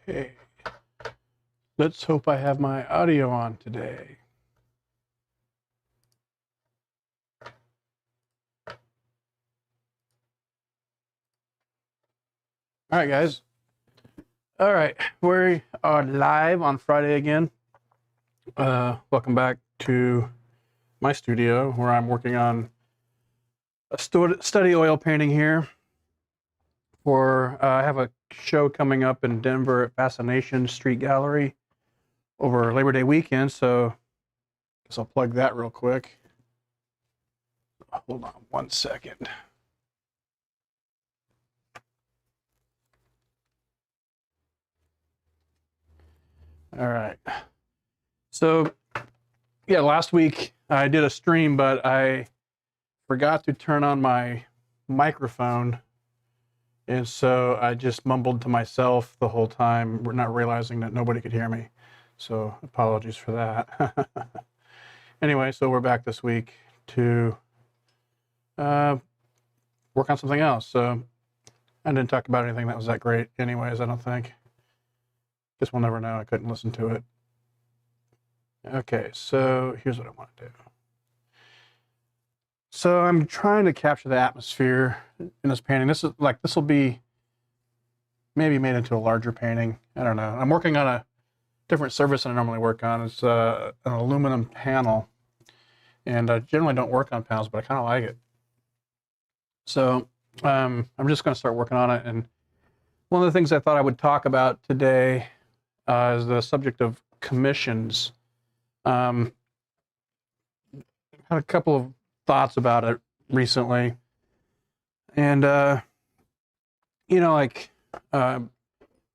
Okay, let's hope I have my audio on today. All right, guys. All right, we are live on Friday again. Welcome back to my studio where I'm working on a study oil painting here. I have a show coming up in Denver at Fascination Street Gallery over Labor Day weekend, so I guess I'll plug that real quick. Hold on one second. All right. So, yeah, last week I did a stream, but I forgot to turn on my microphone. And so I just mumbled to myself the whole time, not realizing that nobody could hear me. So apologies for that. Anyway, so we're back this week to work on something else. So I didn't talk about anything that was that great anyways, I don't think. Guess we'll never know. I couldn't listen to it. Okay, so here's what I want to do. So I'm trying to capture the atmosphere in this painting. This will be maybe made into a larger painting. I don't know. I'm working on a different surface than I normally work on. It's an aluminum panel. And I generally don't work on panels, but I kind of like it. So I'm just going to start working on it. And one of the things I thought I would talk about today is the subject of commissions. Had a couple of thoughts about it recently. And,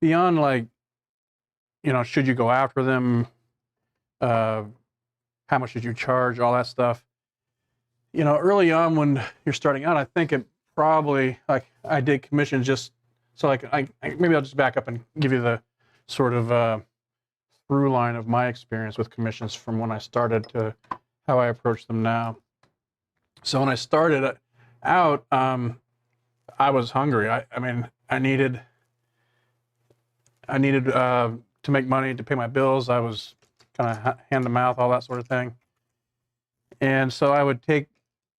beyond should you go after them? How much should you charge? All that stuff. Early on when you're starting out, I think it probably, I did commissions just, so maybe I'll just back up and give you the sort of through line of my experience with commissions from when I started to how I approach them now. So when I started out, I was hungry. I needed to make money to pay my bills. I was kind of hand to mouth, all that sort of thing. And so I would take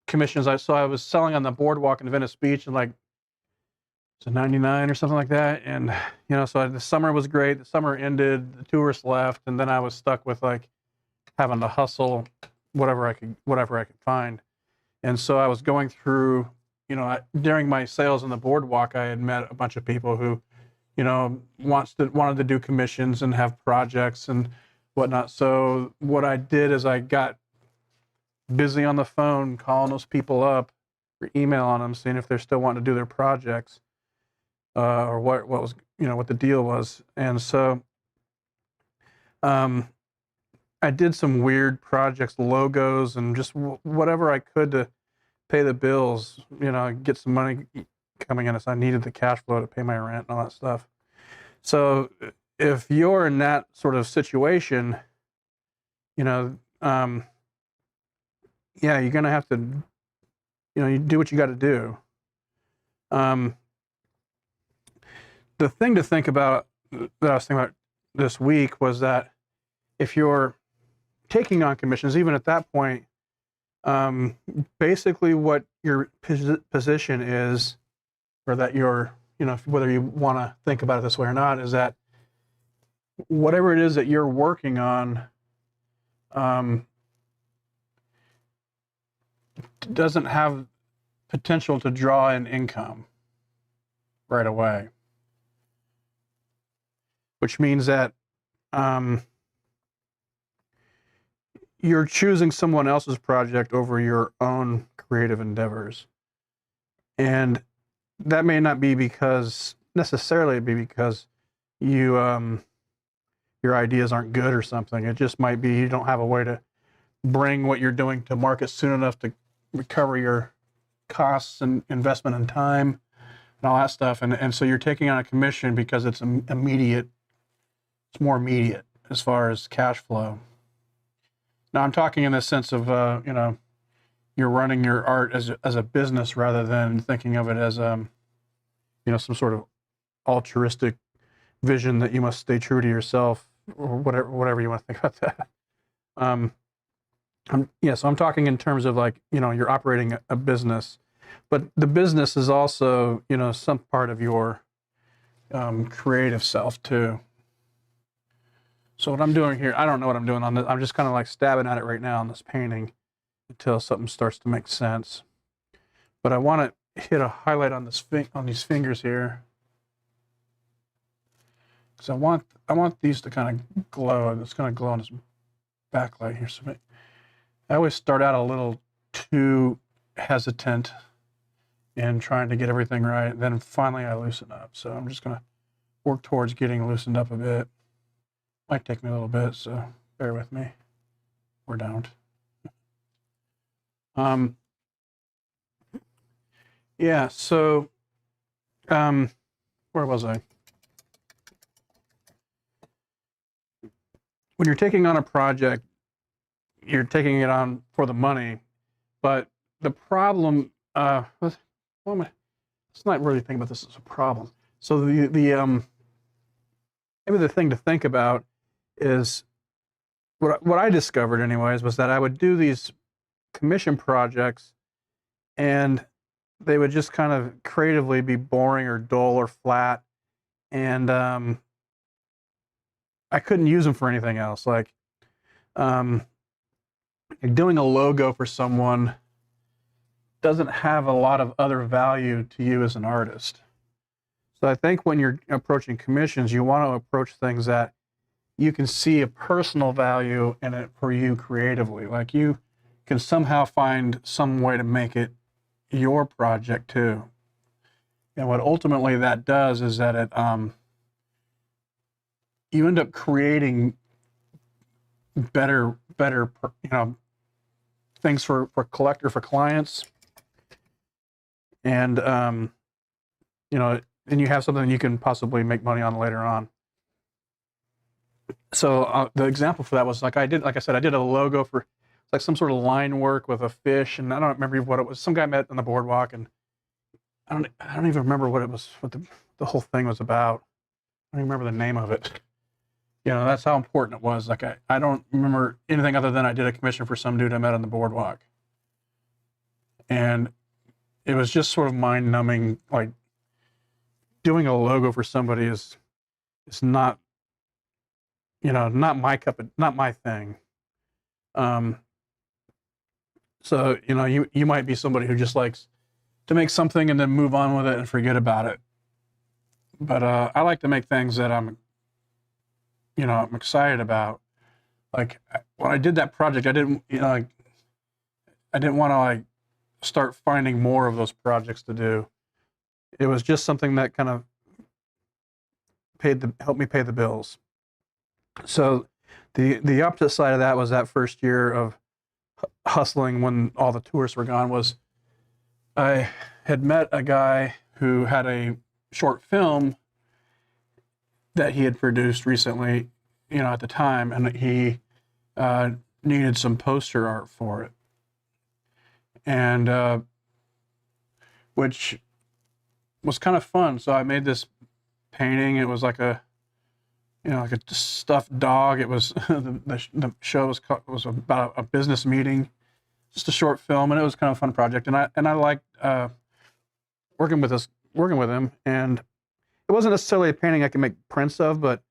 commissions. So I was selling on the boardwalk in Venice Beach and it's 99 or something like that. And, so the summer was great. The summer ended, the tourists left, and then I was stuck with having to hustle whatever I could find. And so I was going through, during my sales on the boardwalk, I had met a bunch of people who, wanted to do commissions and have projects and whatnot. So what I did is I got busy on the phone, calling those people up or email on them, seeing if they're still wanting to do their projects, or what was, what the deal was. And so, I did some weird projects, logos, and just whatever I could to pay the bills, get some money coming in as I needed the cash flow to pay my rent and all that stuff. So if you're in that sort of situation, yeah, you're going to have to, you do what you got to do. The thing to think about that I was thinking about this week was that if you're taking on commissions, even at that point, basically what your position is, or that you're, whether you want to think about it this way or not, is that whatever it is that you're working on doesn't have potential to draw in income right away, which means that you're choosing someone else's project over your own creative endeavors. And that may not be necessarily because you your ideas aren't good or something. It just might be you don't have a way to bring what you're doing to market soon enough to recover your costs and investment and time and all that stuff. And so you're taking on a commission because it's immediate. It's more immediate as far as cash flow. Now I'm talking in the sense of, you're running your art as a business rather than thinking of it as, some sort of altruistic vision that you must stay true to yourself, or whatever you want to think about that. So I'm talking in terms of like, you're operating a business, but the business is also, some part of your creative self too. So what I'm doing here, I don't know what I'm doing on this. I'm just kind of like stabbing at it right now on this painting until something starts to make sense. But I want to hit a highlight on these fingers here, because I want these to kind of glow. It's going to glow on this backlight here. So I always start out a little too hesitant in trying to get everything right. Then finally I loosen up. So I'm just going to work towards getting loosened up a bit. Might take me a little bit, so bear with me, or don't. Yeah, so where was I? When you're taking on a project, you're taking it on for the money, but the problem, let's not really think about this as a problem. So maybe the thing to think about is, what I discovered anyways, was that I would do these commission projects and they would just kind of creatively be boring or dull or flat, and I couldn't use them for anything else. Like doing a logo for someone doesn't have a lot of other value to you as an artist. So I think when you're approaching commissions, you want to approach things that you can see a personal value in it for you creatively. Like you can somehow find some way to make it your project too. And what ultimately that does is that it you end up creating better things for clients, and then you have something you can possibly make money on later on. So the example for that was like I did a logo for like some sort of line work with a fish, and I don't remember what it was. Some guy met on the boardwalk, and I don't even remember what the whole thing was about. I don't even remember the name of it. That's how important it was. Like I don't remember anything other than I did a commission for some dude I met on the boardwalk, and it was just sort of mind-numbing. Like doing a logo for somebody is not not my thing. So you might be somebody who just likes to make something and then move on with it and forget about it. But I like to make things that I'm excited about. Like when I did that project, I didn't want to like start finding more of those projects to do. It was just something that kind of helped me pay the bills. So the opposite side of that was that first year of hustling when all the tourists were gone, was I had met a guy who had a short film that he had produced recently, at the time, and he needed some poster art for it, and which was kind of fun. So I made this painting. It was like a stuffed dog. It was the show was about a business meeting, just a short film, and it was kind of a fun project. And I liked working with him. And it wasn't necessarily a painting I could make prints of, but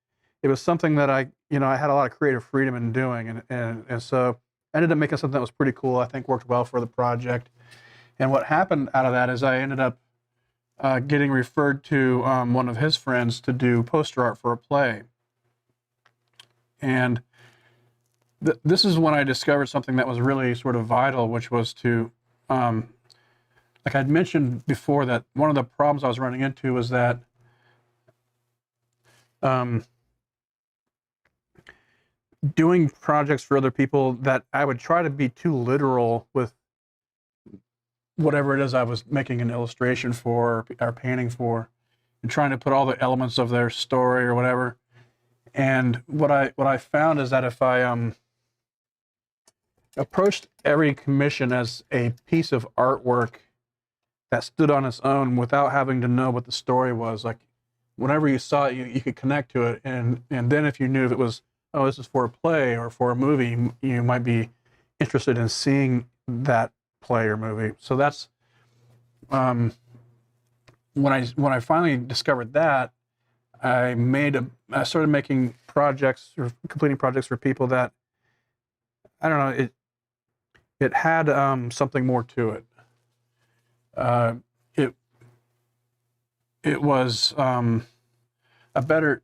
it was something that I had a lot of creative freedom in doing, and so I ended up making something that was pretty cool. I think worked well for the project. And what happened out of that is I ended up getting referred to one of his friends to do poster art for a play. And this is when I discovered something that was really sort of vital, which was to, like I'd mentioned before, that one of the problems I was running into was that doing projects for other people, that I would try to be too literal with whatever it is I was making an illustration for or painting for, and trying to put all the elements of their story or whatever. And what I found is that if I approached every commission as a piece of artwork that stood on its own without having to know what the story was, like whenever you saw it, you could connect to it, and then if you knew if it was, oh, this is for a play or for a movie, you might be interested in seeing that play or movie. So that's when I finally discovered that, I started making projects or completing projects for people that, I don't know, it had something more to it. It was a better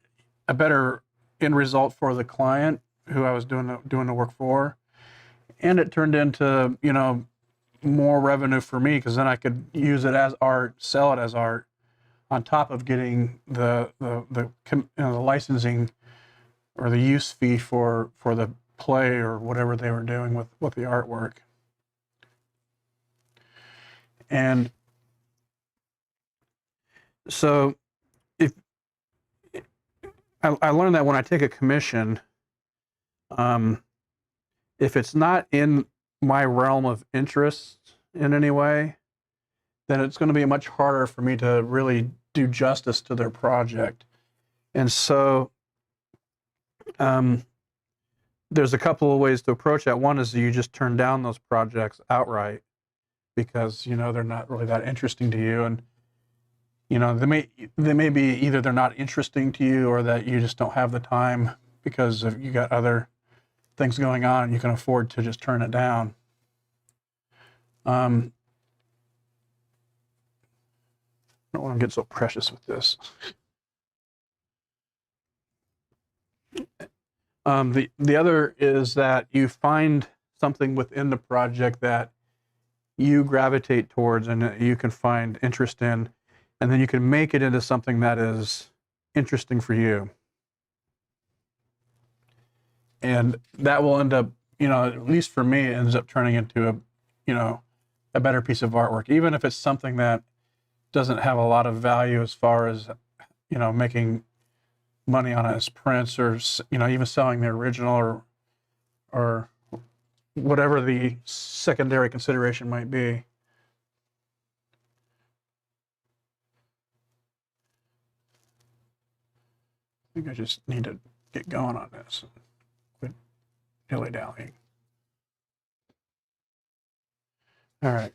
end result for the client who I was doing the work for, and it turned into, you know, more revenue for me, because then I could use it as art, sell it as art, on top of getting the licensing or the use fee for the play or whatever they were doing with the artwork. And so if I learned that when I take a commission, if it's not in my realm of interest in any way, then it's going to be much harder for me to really do justice to their project. And so there's a couple of ways to approach that. One is you just turn down those projects outright because, you know, they're not really that interesting to you. And, you know, they may be either they're not interesting to you or that you just don't have the time because you got other things going on and you can afford to just turn it down. I don't want to get so precious with this. The other is that you find something within the project that you gravitate towards and that you can find interest in, and then you can make it into something that is interesting for you. And that will end up, you know, at least for me, it ends up turning into a better piece of artwork, even if it's something that doesn't have a lot of value as far as, you know, making money on it as prints or, you know, even selling the original or whatever the secondary consideration might be. I think I just need to get going on this. Quit dilly-dallying. All right.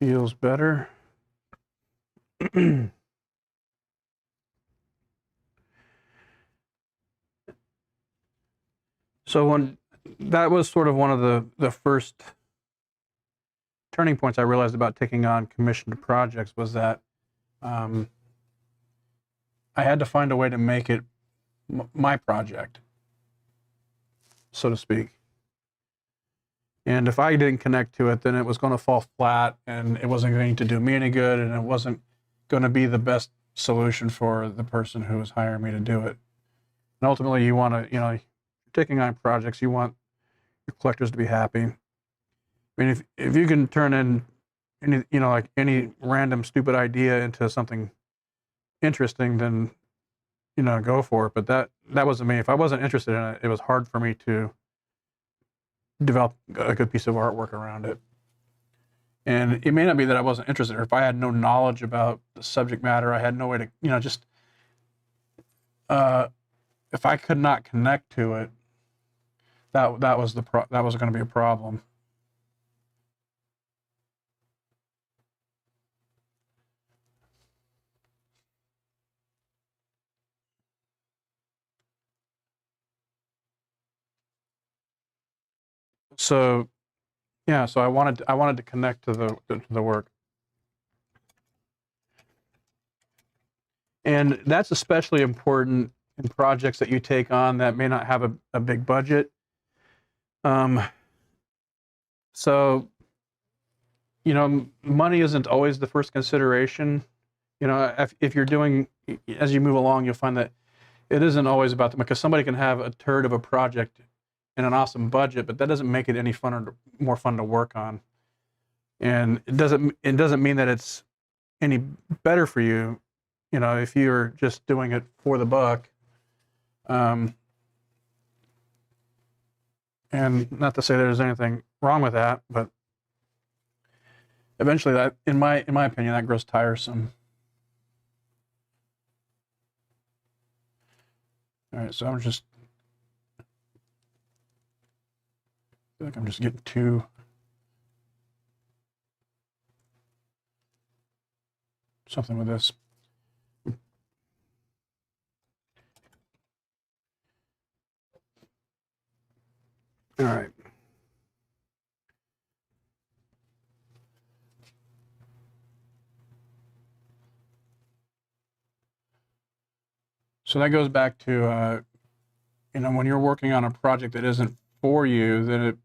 Feels better. So that was sort of one of the first turning points I realized about taking on commissioned projects was that I had to find a way to make it my project, so to speak. And if I didn't connect to it, then it was going to fall flat and it wasn't going to do me any good, and it wasn't going to be the best solution for the person who was hiring me to do it. And ultimately, you want to, you know, taking on projects, you want your collectors to be happy. I mean, if you can turn in any, you know, like any random stupid idea into something interesting, then, you know, go for it. But that wasn't me. If I wasn't interested in it, it was hard for me to develop a good piece of artwork around it. And it may not be that I wasn't interested, or if I had no knowledge about the subject matter, I had no way to, you know, just if I could not connect to it, that was going to be a problem. So, yeah, so I wanted to connect to the work, and that's especially important in projects that you take on that may not have a big budget. So, you know, money isn't always the first consideration. You know, if you're doing, as you move along, you'll find that it isn't always about them, because somebody can have a turd of a project and an awesome budget, but that doesn't make it any more fun to work on. And it doesn't mean that it's any better for you, you know, if you're just doing it for the buck. And not to say there's anything wrong with that, but eventually that, in my opinion, that grows tiresome. All right, so I feel like I'm just getting too something with this. All right. So that goes back to, when you're working on a project that isn't for you, and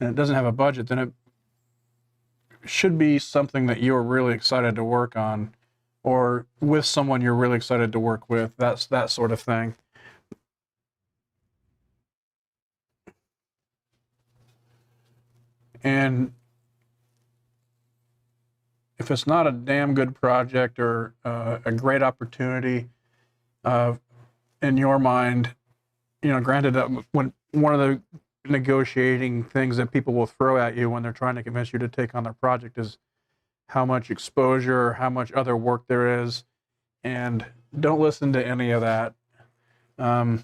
it doesn't have a budget, then it should be something that you're really excited to work on, or with someone you're really excited to work with. That's that sort of thing. And if it's not a damn good project or a great opportunity in your mind, granted, when one of the negotiating things that people will throw at you when they're trying to convince you to take on their project is how much exposure or how much other work there is. And don't listen to any of that. All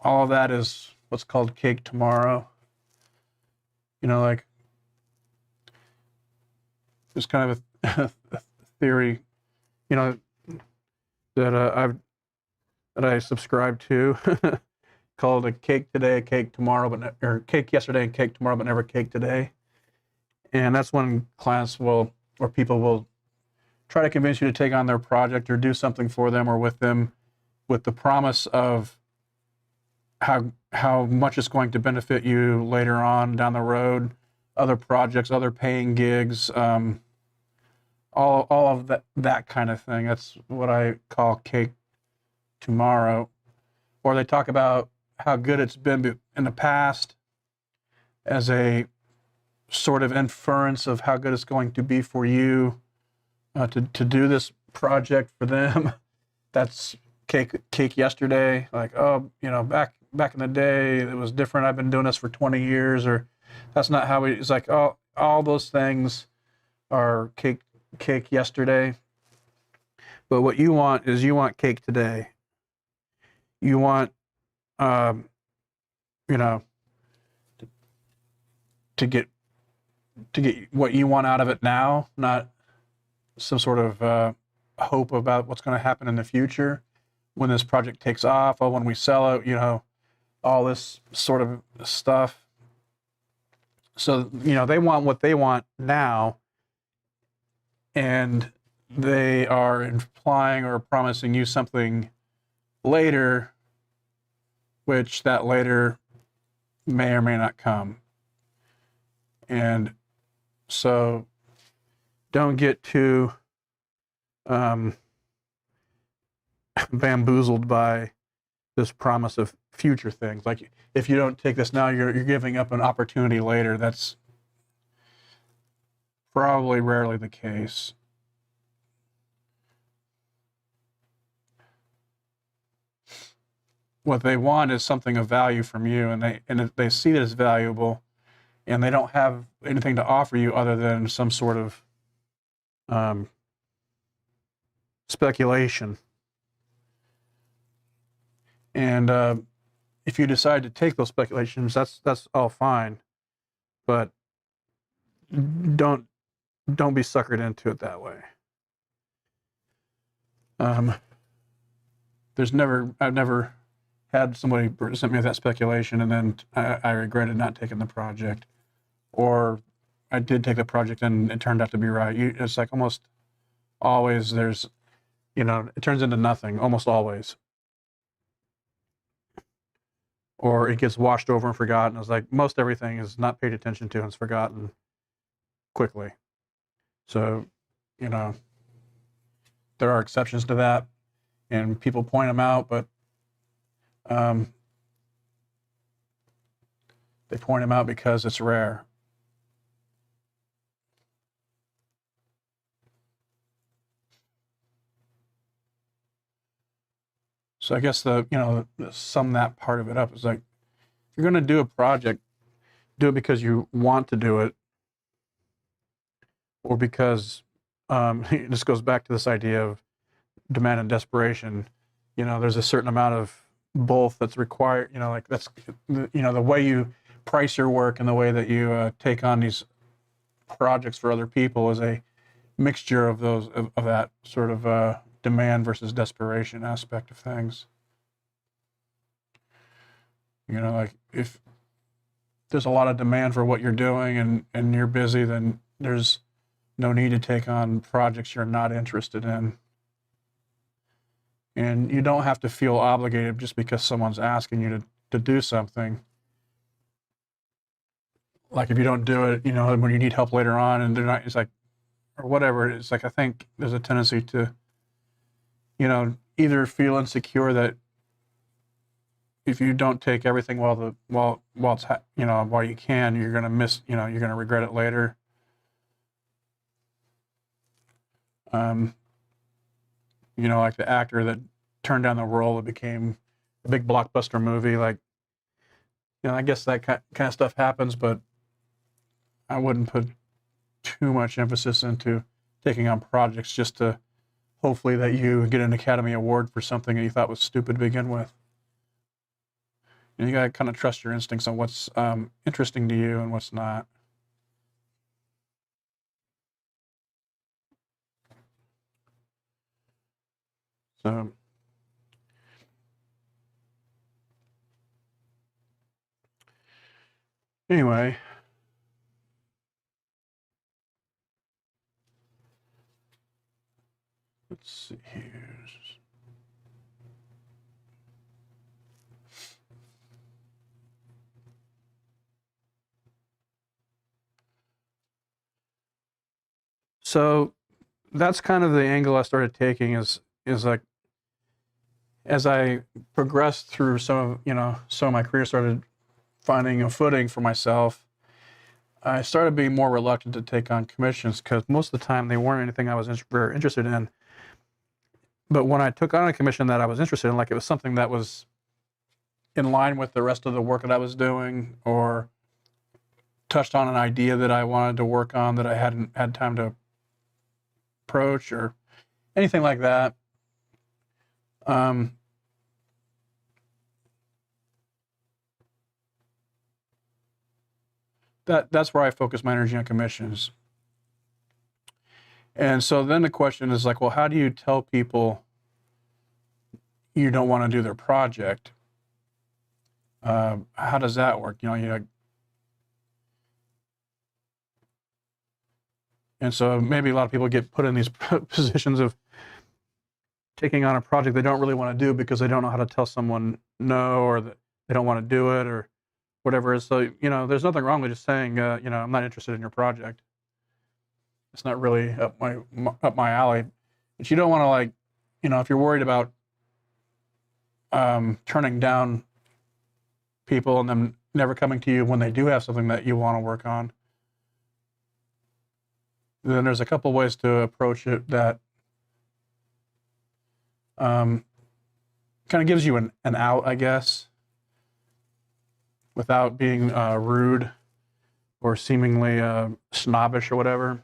of that is what's called cake tomorrow. Like, there's kind of a theory, that I subscribe to called a cake today, a cake tomorrow, or cake yesterday and cake tomorrow, but never cake today. And that's when clients or people will try to convince you to take on their project or do something for them or with them, with the promise of how much it's going to benefit you later on down the road, other projects, other paying gigs, all of that kind of thing. That's what I call cake tomorrow. Or they talk about how good it's been in the past as a sort of inference of how good it's going to be for you to do this project for them. That's cake yesterday. Like, oh, back in the day it was different. I've been doing this for 20 years, or that's not how it's like, oh, all those things are cake yesterday. But what you want is cake today. You want, to get what you want out of it now, not some sort of hope about what's going to happen in the future when this project takes off, or when we sell it, all this sort of stuff. So, they want what they want now, and they are implying or promising you something later, which that later may or may not come. And so don't get too bamboozled by this promise of future things. Like, if you don't take this now, you're giving up an opportunity later. That's probably rarely the case. What they want is something of value from you, and they see it as valuable, and they don't have anything to offer you other than some sort of speculation. And if you decide to take those speculations, that's all fine, but don't be suckered into it that way. I've never had somebody present me with that speculation and then I regretted not taking the project, or I did take the project and it turned out to be right. It's like almost always there's, it turns into nothing almost always, or it gets washed over and forgotten. It's like most everything is not paid attention to and it's forgotten quickly. So, there are exceptions to that, and people point them out, but they point them out because it's rare. So I guess sum that part of it up is like, if you're going to do a project, do it because you want to do it, or because this goes back to this idea of demand and desperation. There's a certain amount of both that's required. Like that's the way you price your work and the way that you take on these projects for other people is a mixture of those of that sort of demand versus desperation aspect of things. Like if there's a lot of demand for what you're doing and you're busy, then there's no need to take on projects you're not interested in. And you don't have to feel obligated just because someone's asking you to do something. Like if you don't do it, when you need help later on and they're not, it's like, or whatever, it's like, I think there's a tendency to, either feel insecure that if you don't take everything while it's, while you can, you're going to miss, you're going to regret it later. Like the actor that turned down the role that became a big blockbuster movie. Like, I guess that kind of stuff happens, but I wouldn't put too much emphasis into taking on projects just to hopefully that you get an Academy Award for something that you thought was stupid to begin with. You got to kind of trust your instincts on what's interesting to you and what's not. So, anyway, let's see here. So that's kind of the angle I started taking is like, as I progressed through some of my career, started finding a footing for myself, I started being more reluctant to take on commissions because most of the time they weren't anything I was very interested in. But when I took on a commission that I was interested in, like it was something that was in line with the rest of the work that I was doing, or touched on an idea that I wanted to work on that I hadn't had time to approach, or anything like that, that's where I focus my energy on commissions. And so then the question is like, well, how do you tell people you don't want to do their project? How does that work? And so maybe a lot of people get put in these positions of taking on a project they don't really want to do because they don't know how to tell someone no, or that they don't want to do it, or whatever. So, there's nothing wrong with just saying, I'm not interested in your project. It's not really up my alley. But you don't want to, like, if you're worried about turning down people and them never coming to you when they do have something that you want to work on, then there's a couple ways to approach it that kind of gives you an out, I guess, without being rude or seemingly snobbish or whatever.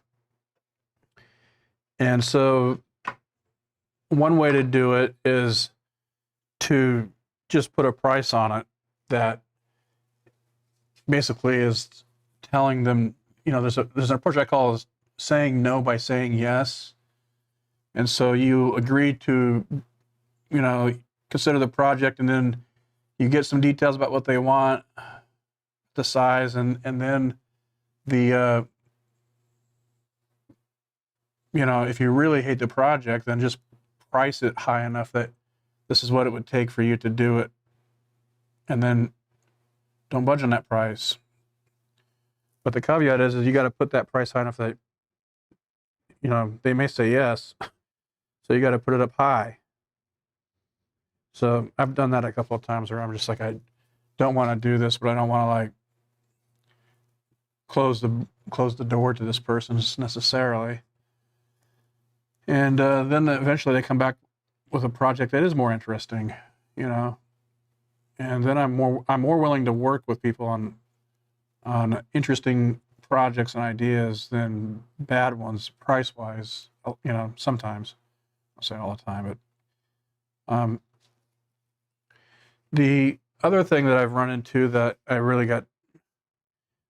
And so one way to do it is to just put a price on it that basically is telling them, there's an approach I call is saying no by saying yes. And so you agree to, consider the project, and then you get some details about what they want, the size, and then the, if you really hate the project, then just price it high enough that this is what it would take for you to do it. And then don't budge on that price. But the caveat is you got to put that price high enough that, they may say yes. So you got to put it up high. So I've done that a couple of times where I'm just like, I don't want to do this, but I don't want to like close the door to this person necessarily. And then eventually they come back with a project that is more interesting, and then I'm more willing to work with people on interesting projects and ideas than bad ones price-wise, sometimes. I'll say all the time, but the other thing that I've run into that I really got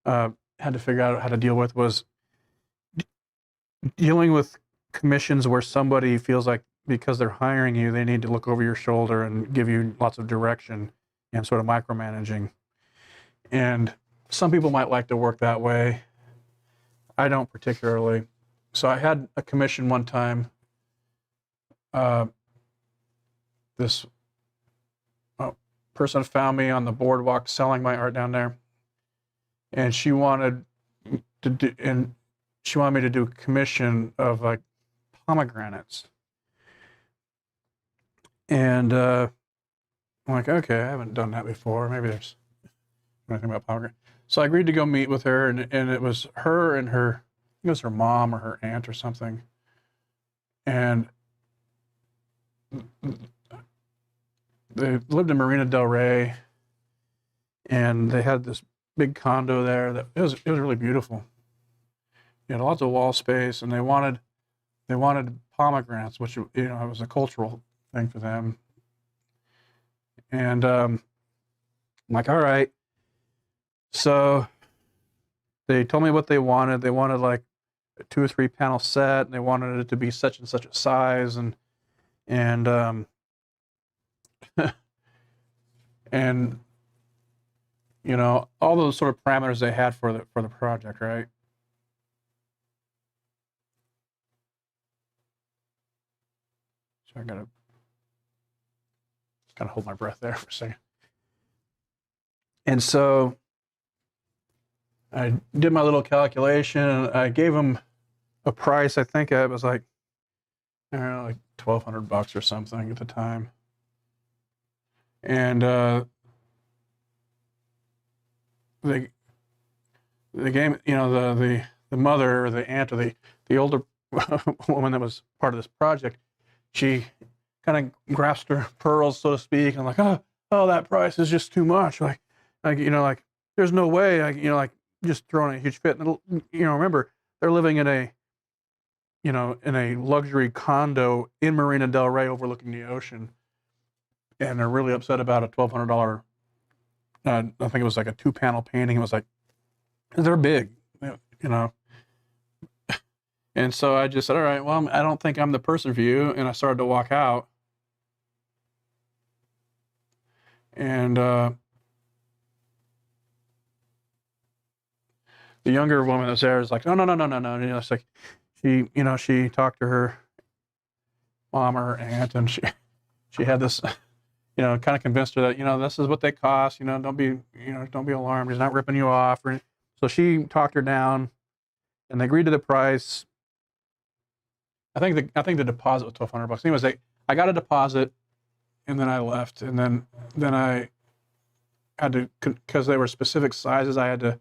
had to figure out how to deal with was dealing with commissions where somebody feels like because they're hiring you, they need to look over your shoulder and give you lots of direction and sort of micromanaging. And some people might like to work that way. I don't particularly. So I had a commission one time. This person found me on the boardwalk selling my art down there, and she wanted me to do a commission of like pomegranates. And I'm like, okay, I haven't done that before. Maybe there's anything about pomegranate. So I agreed to go meet with her, and it was her and her, I think it was her mom or her aunt or something. And they lived in Marina Del Rey, and they had this big condo there that it was really beautiful. They had lots of wall space, and they wanted pomegranates, which it was a cultural thing for them. And I'm like, all right. So they told me what they wanted. They wanted like a 2 or 3 panel set, and they wanted it to be such and such a size, and and all those sort of parameters they had for the project, right? So I gotta kind of hold my breath there for a second. And so I did my little calculation, and I gave them a price. I think it was like, I don't know, like $1,200 or something at the time. And the game, the mother or the aunt or the older woman that was part of this project, she kind of grasped her pearls, so to speak, and like, oh, that price is just too much. Like there's no way. Like just throwing a huge fit. And remember, they're living in a luxury condo in Marina Del Rey overlooking the ocean, and they're really upset about a $1,200. I think it was like a 2-panel painting. It was like, they're big, And so I just said, all right, well, I don't think I'm the person for you. And I started to walk out. And the younger woman that's there is like, no. It's like, she talked to her mom or her aunt, and she had this, kind of convinced her that, this is what they cost, don't be alarmed. He's not ripping you off. So she talked her down, and they agreed to the price. I think the deposit was $1,200. Anyways, I got a deposit, and then I left, and then I had to, because they were specific sizes, I had to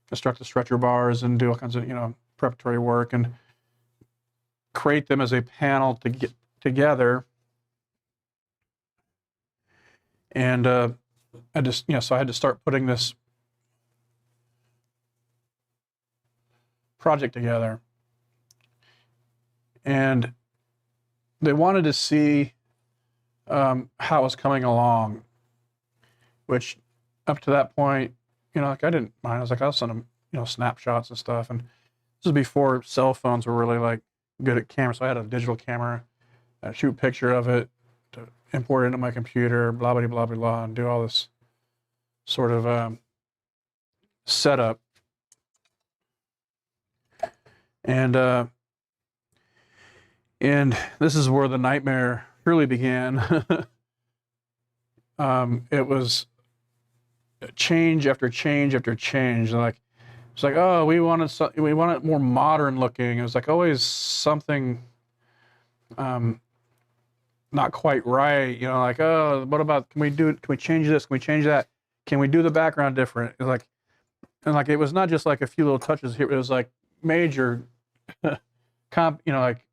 construct the stretcher bars and do all kinds of preparatory work and create them as a panel to get together. And I just so I had to start putting this project together. And they wanted to see how it was coming along, which up to that point, like I didn't mind. I was like, I'll send them, snapshots and stuff. And this is before cell phones were really like good at cameras. So I had a digital camera, I'd shoot a picture of it, to import it into my computer, blah, blah, blah, blah, blah, and do all this sort of setup. And this is where the nightmare really began. It was change after change after change. Like it's like, oh, we want it more modern looking. It was like always something not quite right. Like, oh, what about, can we change this? Can we change that? Can we do the background different? Like, and like it was not just like a few little touches here. It was like major like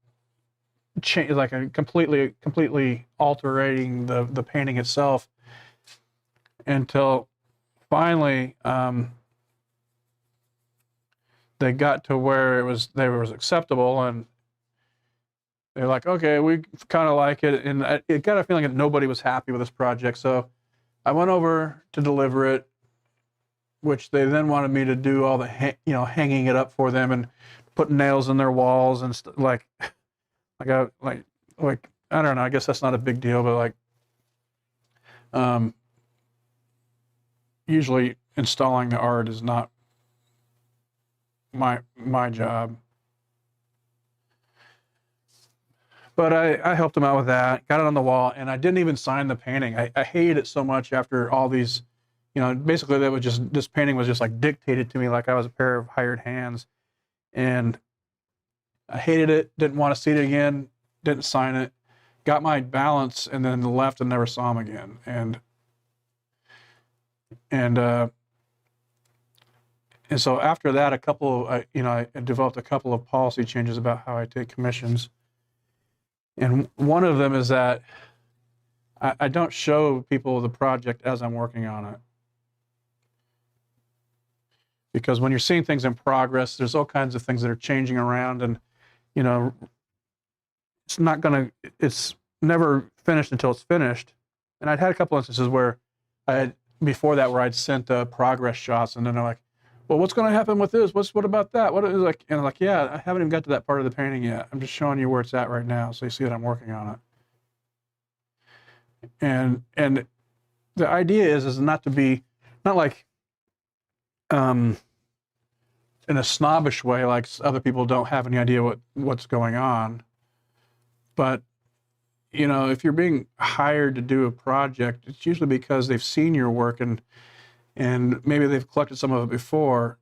change, like a completely altering the painting itself, until finally they got to where they was acceptable, and they're like, okay, we kind of like it, and it got a feeling that nobody was happy with this project. So I went over to deliver it, which they then wanted me to do all the hanging it up for them and putting nails in their walls and like I don't know. I guess that's not a big deal, but usually installing the art is not my job. But I helped them out with that, got it on the wall, and I didn't even sign the painting. I hated it so much after all these, basically this painting was just like dictated to me like I was a pair of hired hands. And I hated it, didn't want to see it again, didn't sign it, got my balance, and then left and never saw him again. And so after that, I developed a couple of policy changes about how I take commissions. And one of them is that I don't show people the project as I'm working on it. Because when you're seeing things in progress, there's all kinds of things that are changing around, and it's never finished until it's finished. And I'd had a couple instances where before that where I'd sent progress shots, and then they're like, well, what's going to happen with this? What about that? What is like? And I'm like, yeah, I haven't even got to that part of the painting yet. I'm just showing you where it's at right now, so you see that I'm working on it. And the idea is not like in a snobbish way, like other people don't have any idea what's going on. But if you're being hired to do a project, it's usually because they've seen your work and maybe they've collected some of it before,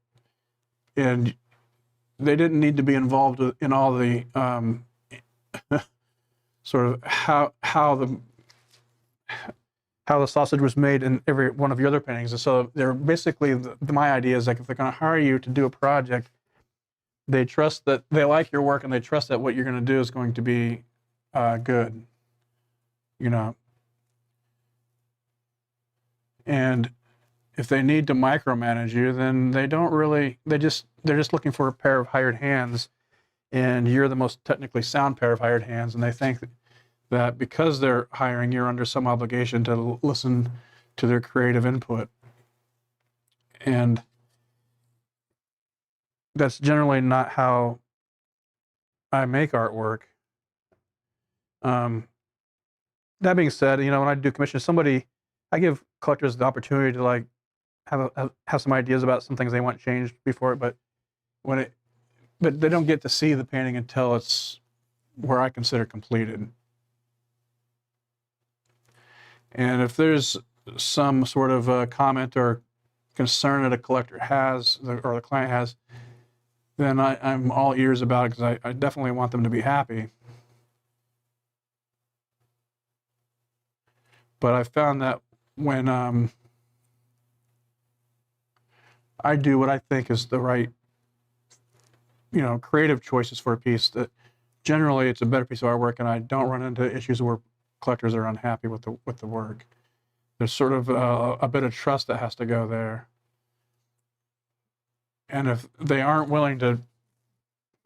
and they didn't need to be involved in all the sort of how the sausage was made in every one of your other paintings. And so they're basically, my idea is like, if they're going to hire you to do a project, they trust that they like your work and they trust that what you're going to do is going to be good, And if they need to micromanage you, then they're just looking for a pair of hired hands, and you're the most technically sound pair of hired hands, and they think that because they're hiring, you're under some obligation to listen to their creative input. And that's generally not how I make artwork. That being said, when I do commissions, I give collectors the opportunity to like have some ideas about some things they want changed before it, but they don't get to see the painting until it's where I consider completed. And if there's some sort of comment or concern that a collector has or the client has, then I'm all ears about it, because I definitely want them to be happy. But I found that when I do what I think is the right, creative choices for a piece, that generally it's a better piece of artwork, and I don't run into issues where collectors are unhappy with the work. There's sort of a bit of trust that has to go there. And if they aren't willing to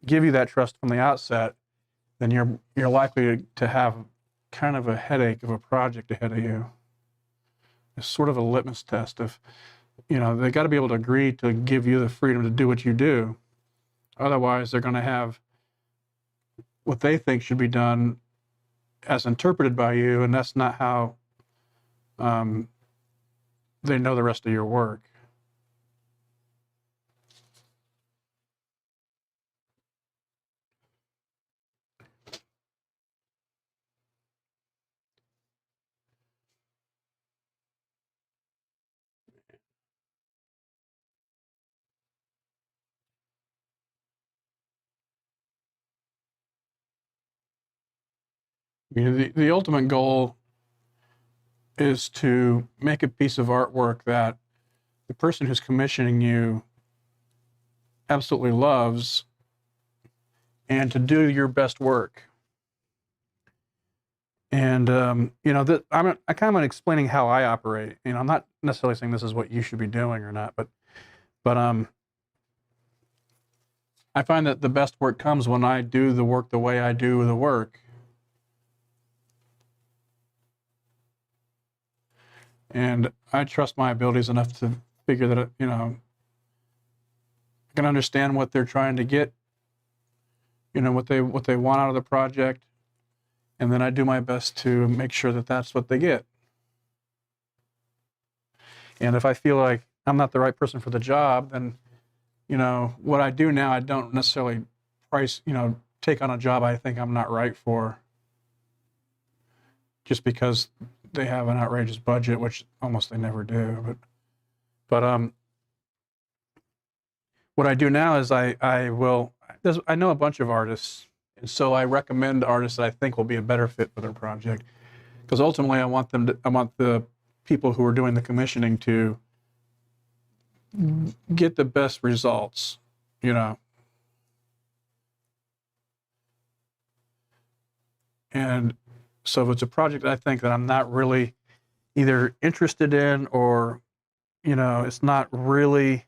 give you that trust from the outset, then you're likely to have kind of a headache of a project ahead of you. It's sort of a litmus test of, they got to be able to agree to give you the freedom to do what you do. Otherwise, they're going to have what they think should be done as interpreted by you, and that's not how they know the rest of your work. The ultimate goal is to make a piece of artwork that the person who's commissioning you absolutely loves, and to do your best work. And I'm kind of explaining how I operate. I'm not necessarily saying this is what you should be doing or not, but I find that the best work comes when I do the work the way I do the work. And I trust my abilities enough to figure that, I can understand what they're trying to get, what they want out of the project. And then I do my best to make sure that that's what they get. And if I feel like I'm not the right person for the job, then, what I do now, I don't necessarily take on a job I think I'm not right for just because they have an outrageous budget, which almost they never do. But what I do now is I know a bunch of artists, and so I recommend artists that I think will be a better fit for their project, because ultimately I want the people who are doing the commissioning to get the best results, And so if it's a project I think that I'm not really either interested in, or, it's not really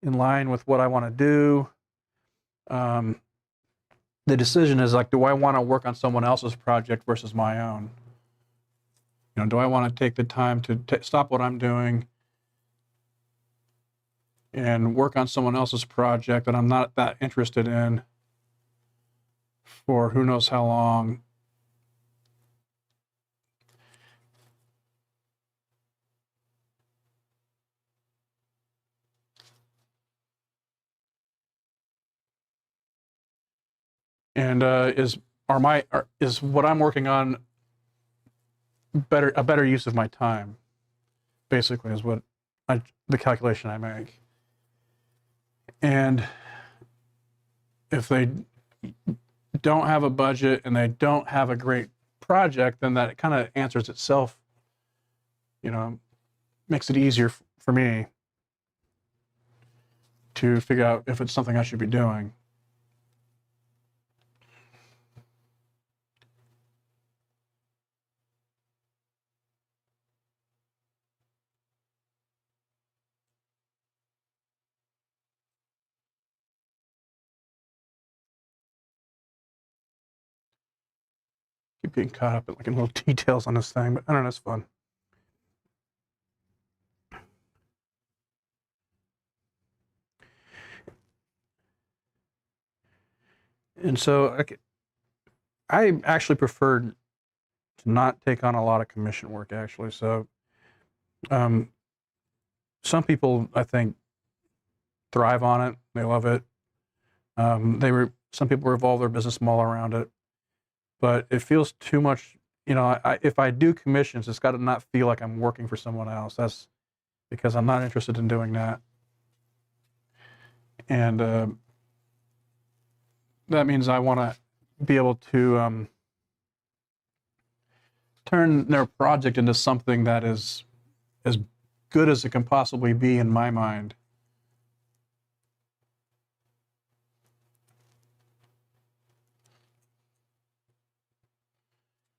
in line with what I want to do, the decision is like, do I want to work on someone else's project versus my own? Do I want to take the time to stop what I'm doing and work on someone else's project that I'm not that interested in for who knows how long? And is what I'm working on a better use of my time? Basically, is what the calculation I make. And if they don't have a budget and they don't have a great project, then that kind of answers itself. Makes it easier for me to figure out if it's something I should be doing. Keep getting caught up in little details on this thing, but I don't know, it's fun. And so I actually prefer to not take on a lot of commission work, actually. So some people, I think, thrive on it. They love it. Some people revolve their business model around it, but it feels too much. If I do commissions, it's got to not feel like I'm working for someone else. That's because I'm not interested in doing that. And that means I want to be able to turn their project into something that is as good as it can possibly be in my mind.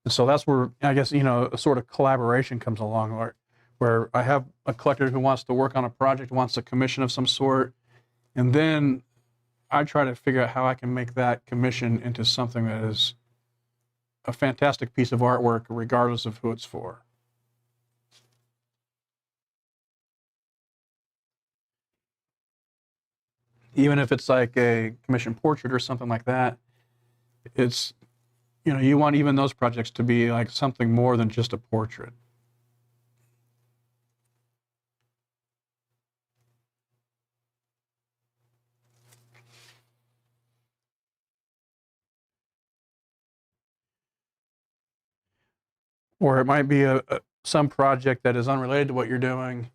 And so that's where I guess, a sort of collaboration comes along, where I have a collector who wants to work on a project, wants a commission of some sort, and then I try to figure out how I can make that commission into something that is a fantastic piece of artwork, regardless of who it's for. Even if it's like a commissioned portrait or something like that, it's, you want even those projects to be like something more than just a portrait. Or it might be some project that is unrelated to what you're doing,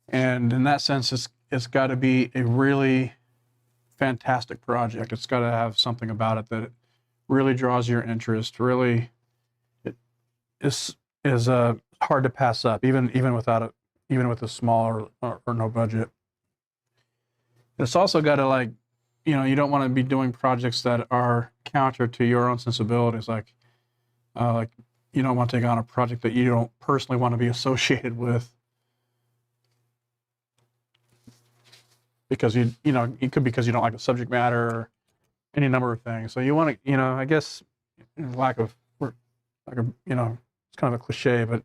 and in that sense, it's got to be a really fantastic project. It's got to have something about it that really draws your interest. Really, it is hard to pass up, even with a small or no budget. It's also got to you don't want to be doing projects that are counter to your own sensibilities, like you don't want to take on a project that you don't personally want to be associated with. because it could be because you don't like the subject matter or any number of things. So you want to, I guess, lack of, like a, it's kind of a cliche, but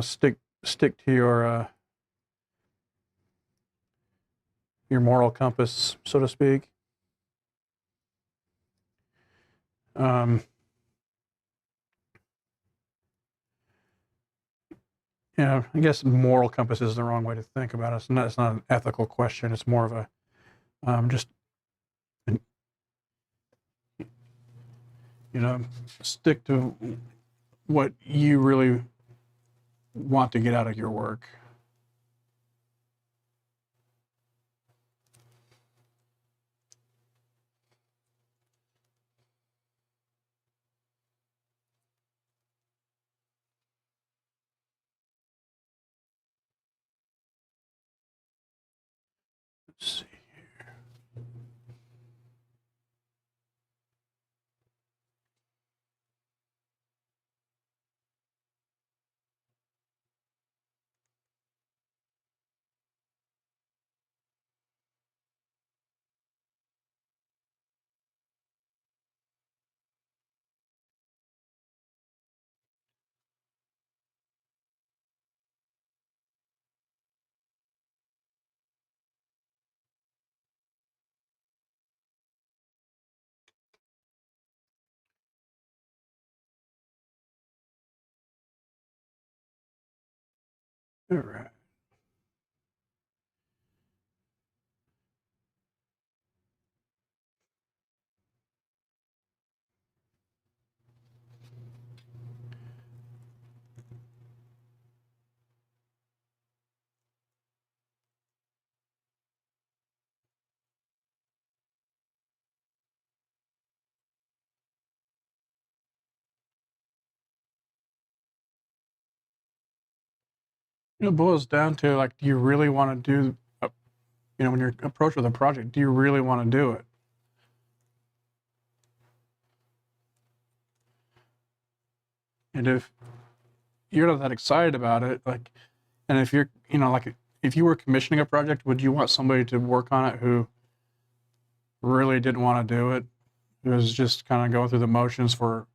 stick to your moral compass, so to speak. I guess moral compass is the wrong way to think about it. It's not an ethical question. It's more of a just stick to what you really want to get out of your work. Let's see. All right. It boils down to, like, do you really want to do, when you're approached with a project, do you really want to do it? And if you're not that excited about it, like, and if you're, like, if you were commissioning a project, would you want somebody to work on it who really didn't want to do it, who was just kind of going through the motions for,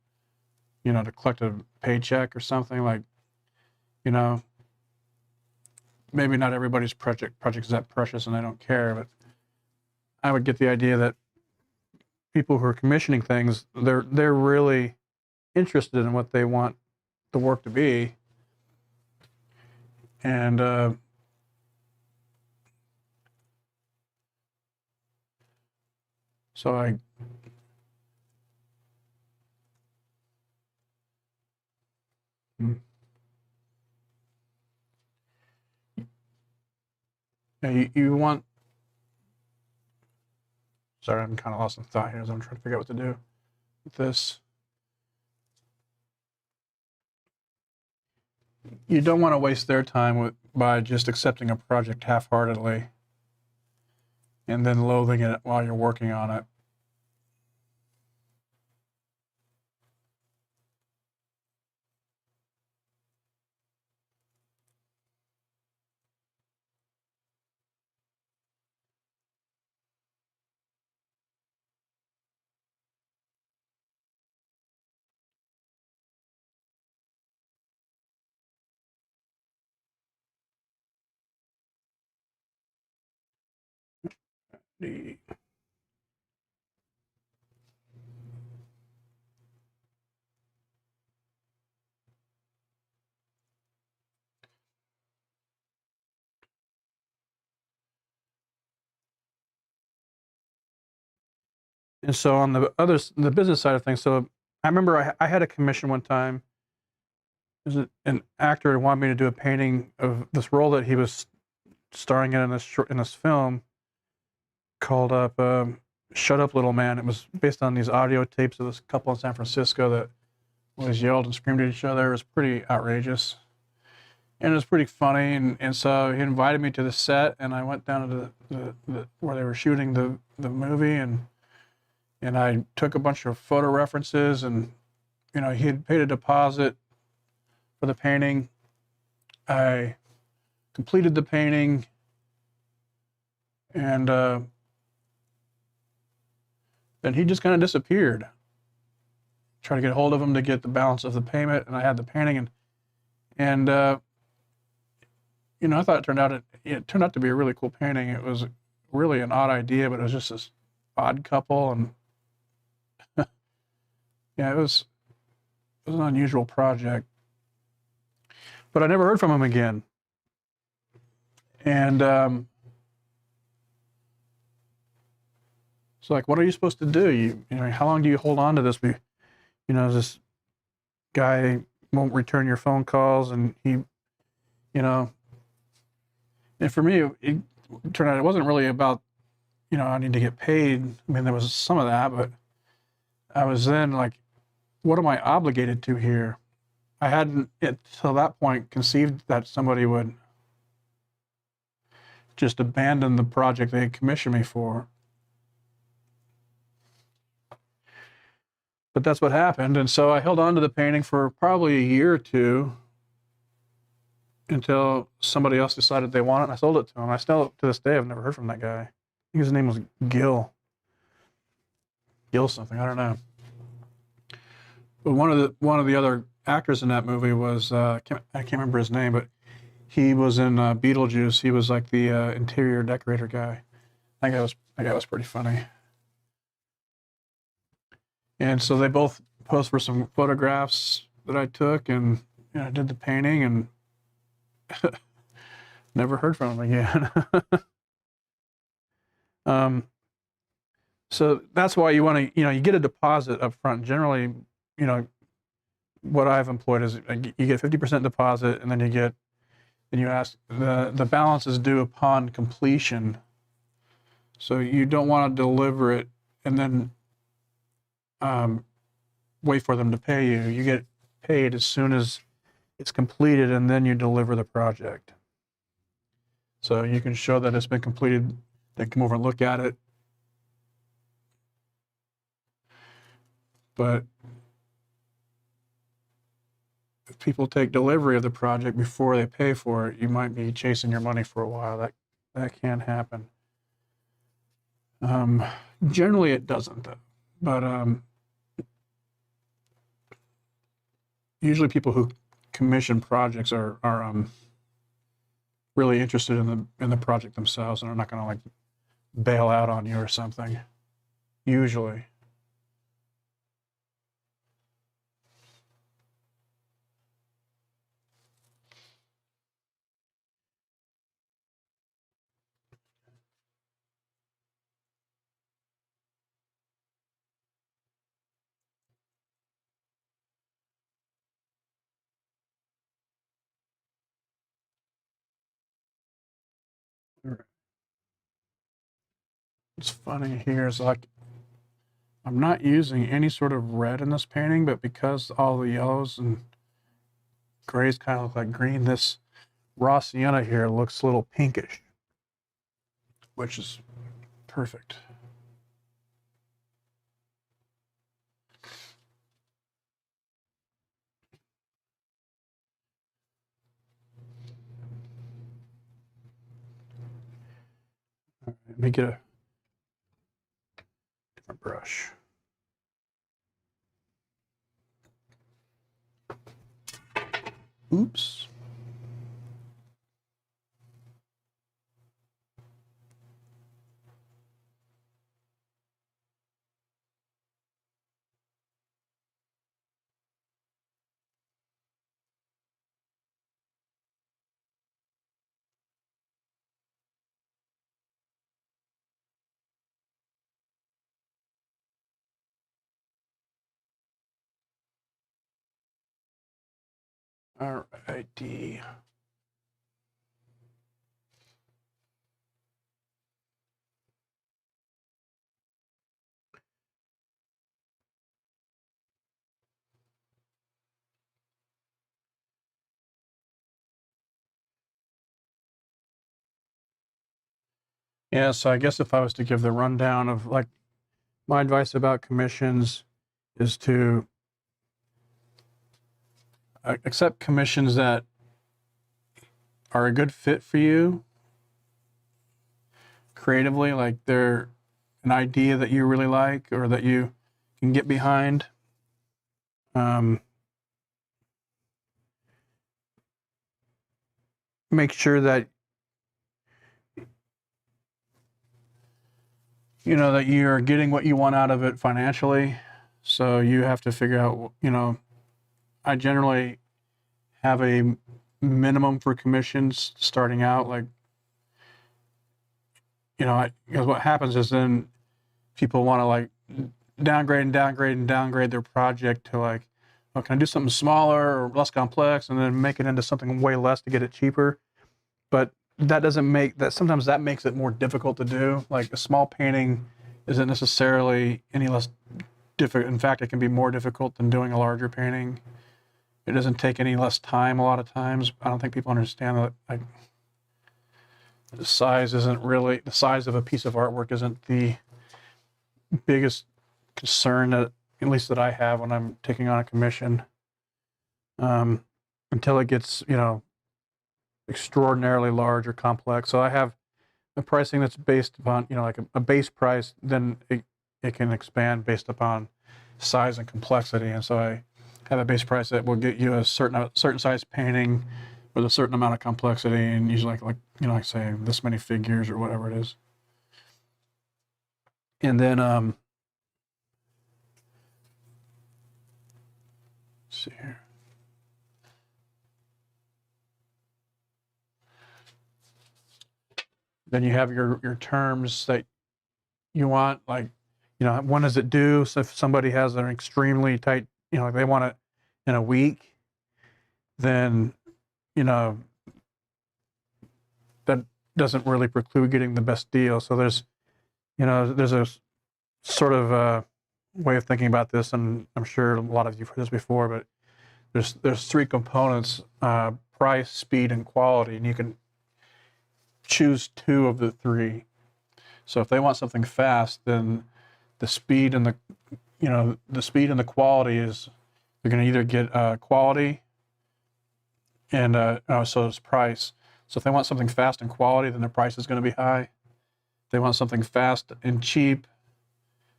to collect a paycheck or something? Like, maybe not everybody's project is that precious and they don't care, but I would get the idea that people who are commissioning things, they're really interested in what they want the work to be, and so I. Hmm. Yeah, you want. Sorry, I'm kind of lost in thought here as I'm trying to figure out what to do with this. You don't want to waste their time by just accepting a project half-heartedly and then loathing it while you're working on it. And so on the business side of things, so I remember I had a commission one time. There's an actor who wanted me to do a painting of this role that he was starring in this film called up "Shut Up, Little Man." It was based on these audio tapes of this couple in San Francisco that always yelled and screamed at each other. It was pretty outrageous, and it was pretty funny. And so he invited me to the set, and I went down to the where they were shooting the movie, and I took a bunch of photo references, and he had paid a deposit for the painting. I completed the painting, And then he just kind of disappeared. Tried to get a hold of him to get the balance of the payment, and I had the painting, and you know, I thought it turned out to be a really cool painting. It was really an odd idea, but it was just this odd couple, and yeah, it was an unusual project. But I never heard from him again. And it's like, what are you supposed to do? You know, how long do you hold on to this? You know, this guy won't return your phone calls, and he, you know, and for me, it turned out it wasn't really about, you know, I need to get paid. I mean, there was some of that, but I was then like, what am I obligated to here? I hadn't, till that point, conceived that somebody would just abandon the project they had commissioned me for. But that's what happened, and so I held on to the painting for probably a year or two until somebody else decided they wanted it, and I sold it to him. I still, to this day, I've never heard from that guy. I think his name was Gil something, I don't know. But one of the other actors in that movie was I can't remember his name, but he was in Beetlejuice. He was like the interior decorator guy. That guy was pretty funny. And so they both posed for some photographs that I took, and you know, I did the painting, and never heard from him again. So that's why you want to, you know, you get a deposit up front. Generally, you know, what I've employed is you get 50% deposit, and then you ask, the balance is due upon completion. So you don't want to deliver it and then wait for them to pay you. You get paid as soon as it's completed, and then you deliver the project. So you can show that it's been completed. They come over and look at it. But if people take delivery of the project before they pay for it, you might be chasing your money for a while. That can happen. Generally, it doesn't, though. But usually, people who commission projects are really interested in the project themselves, and are not going to like bail out on you or something. Usually. What's funny here is like, I'm not using any sort of red in this painting, but because all the yellows and grays kind of look like green, this raw sienna here looks a little pinkish, which is perfect. Let me get a different brush. Oops. All righty. Yeah, so I guess if I was to give the rundown of like my advice about commissions is to accept commissions that are a good fit for you, creatively, like they're an idea that you really like or that you can get behind. Make sure that that you're getting what you want out of it financially. So you have to figure out, I generally have a minimum for commissions starting out. Like, because what happens is then people want to like downgrade their project to like, oh, can I do something smaller or less complex and then make it into something way less to get it cheaper? But that doesn't make that, sometimes that makes it more difficult to do. Like a small painting isn't necessarily any less difficult. In fact, it can be more difficult than doing a larger painting. It doesn't take any less time a lot of times. I don't think people understand that like the size of a piece of artwork isn't the biggest concern that, at least that I have when I'm taking on a commission, until it gets, extraordinarily large or complex. So I have a pricing that's based upon, like a base price, then it can expand based upon size and complexity. And so I have a base price that will get you a certain size painting with a certain amount of complexity, and usually like say this many figures or whatever it is. And then let's see here. Then you have your terms that you want, like, when does it due? So if somebody has an extremely tight, like they want it in a week, then, that doesn't really preclude getting the best deal. So there's a sort of way of thinking about this, and I'm sure a lot of you've heard this before, but there's three components: price, speed, and quality, and you can choose two of the three. So if they want something fast, then the speed and the quality is, they're going to either get quality and so is price. So if they want something fast and quality, then the price is going to be high. If they want something fast and cheap,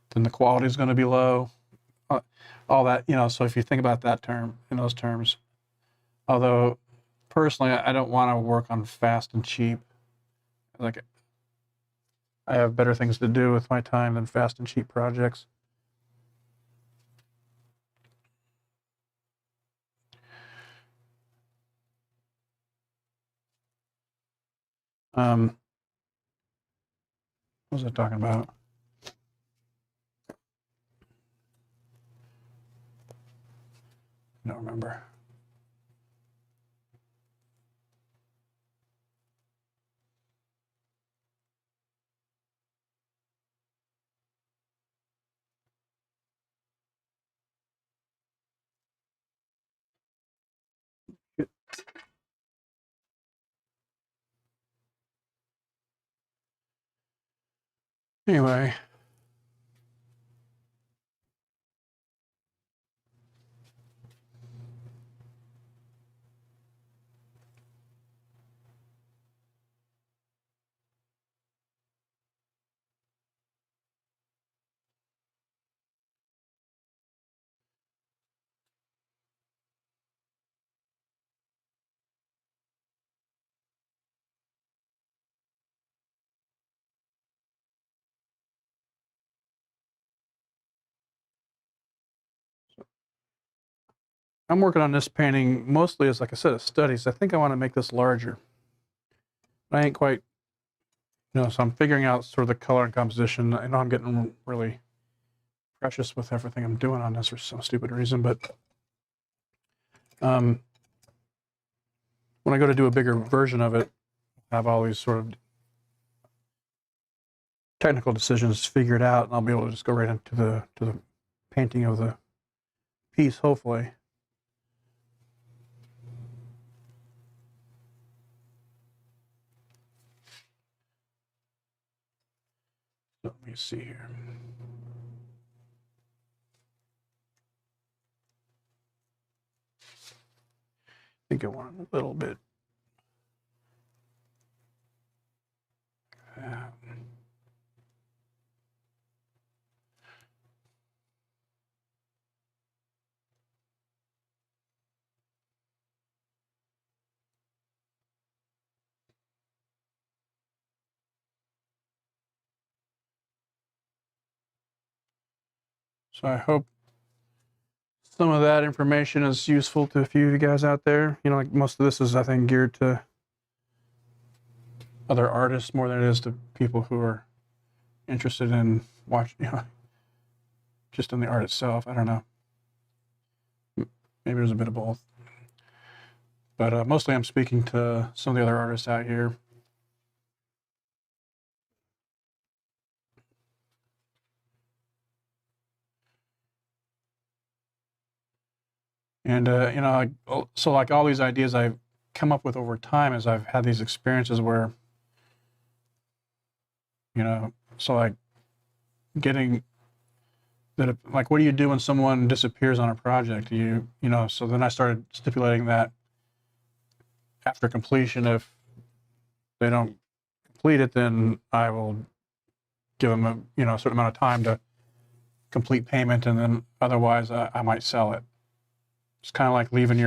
then the quality is going to be low. All that, so if you think about that term, in those terms, although personally, I don't want to work on fast and cheap. Like, I have better things to do with my time than fast and cheap projects. What was I talking about? I don't remember. Anyway, I'm working on this painting mostly as, like I said, a studies. I think I want to make this larger. I ain't quite, so I'm figuring out sort of the color and composition. I know I'm getting really precious with everything I'm doing on this for some stupid reason, but when I go to do a bigger version of it, I have all these sort of technical decisions figured out, and I'll be able to just go right into the painting of the piece, hopefully. Let me see here. I think I want a little bit. So I hope some of that information is useful to a few of you guys out there. You know, like most of this is, I think, geared to other artists more than it is to people who are interested in watching, you know, just in the art itself. I don't know. Maybe there's a bit of both. But mostly I'm speaking to some of the other artists out here. And, you know, so like all these ideas I've come up with over time as I've had these experiences where, you know, so like getting that, like, what do you do when someone disappears on a project? You know, so then I started stipulating that after completion, if they don't complete it, then I will give them a, you know, a certain amount of time to complete payment, and then otherwise I might sell it. It's kind of like leaving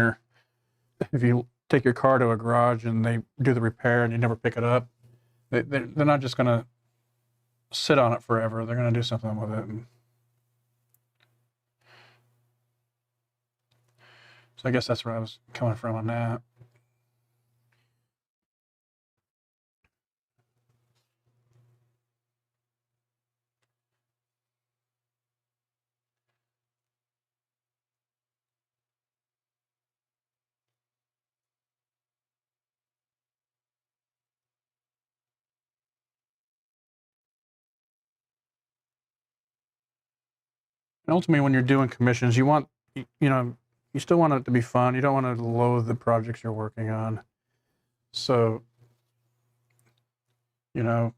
if you take your car to a garage and they do the repair and you never pick it up, they're not just going to sit on it forever. They're going to do something with it. So I guess that's where I was coming from on that. And ultimately, when you're doing commissions, you want, you know, you still want it to be fun. You don't want to loathe the projects you're working on. So, you know,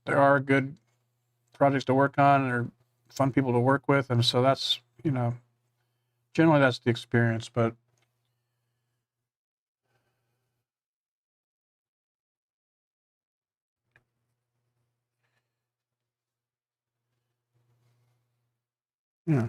there are good projects to work on, and there are fun people to work with. And so that's, you know, generally that's the experience. But yeah.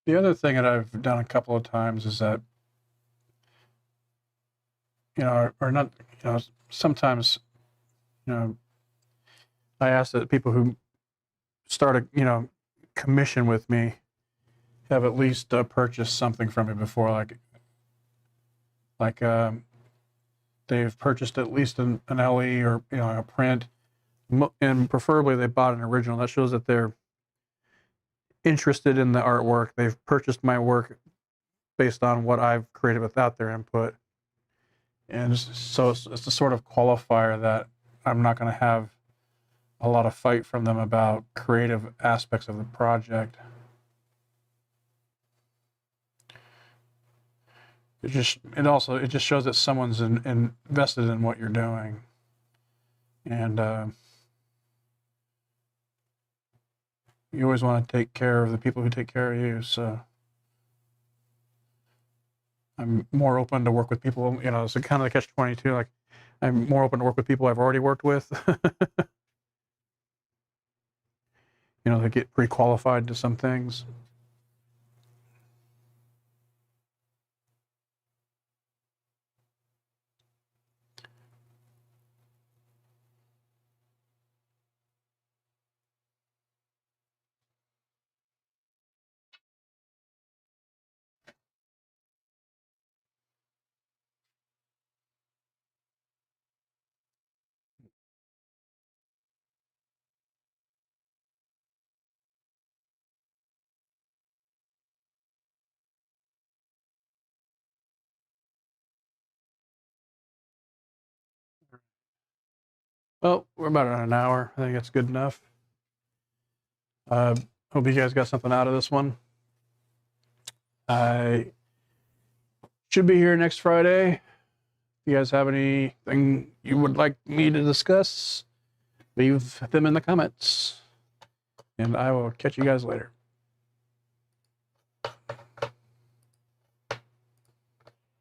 The other thing that I've done a couple of times is that, you know, or not, you know, sometimes, you know, I ask that people who start a, you know, commission with me have at least purchased something from me before, like they've purchased at least an LE or, you know, a print, and preferably they bought an original. That shows that they're interested in the artwork. They've purchased my work based on what I've created without their input. And so it's a sort of qualifier that I'm not going to have a lot of fight from them about creative aspects of the project. It just shows that someone's invested in what you're doing. And you always want to take care of the people who take care of you. So I'm more open to work with people, you know, it's kind of the catch-22. Like, I'm more open to work with people I've already worked with. You know, they get pre-qualified to some things. Well, we're about at an hour. I think that's good enough. Hope you guys got something out of this one. I should be here next Friday. If you guys have anything you would like me to discuss, leave them in the comments. And I will catch you guys later.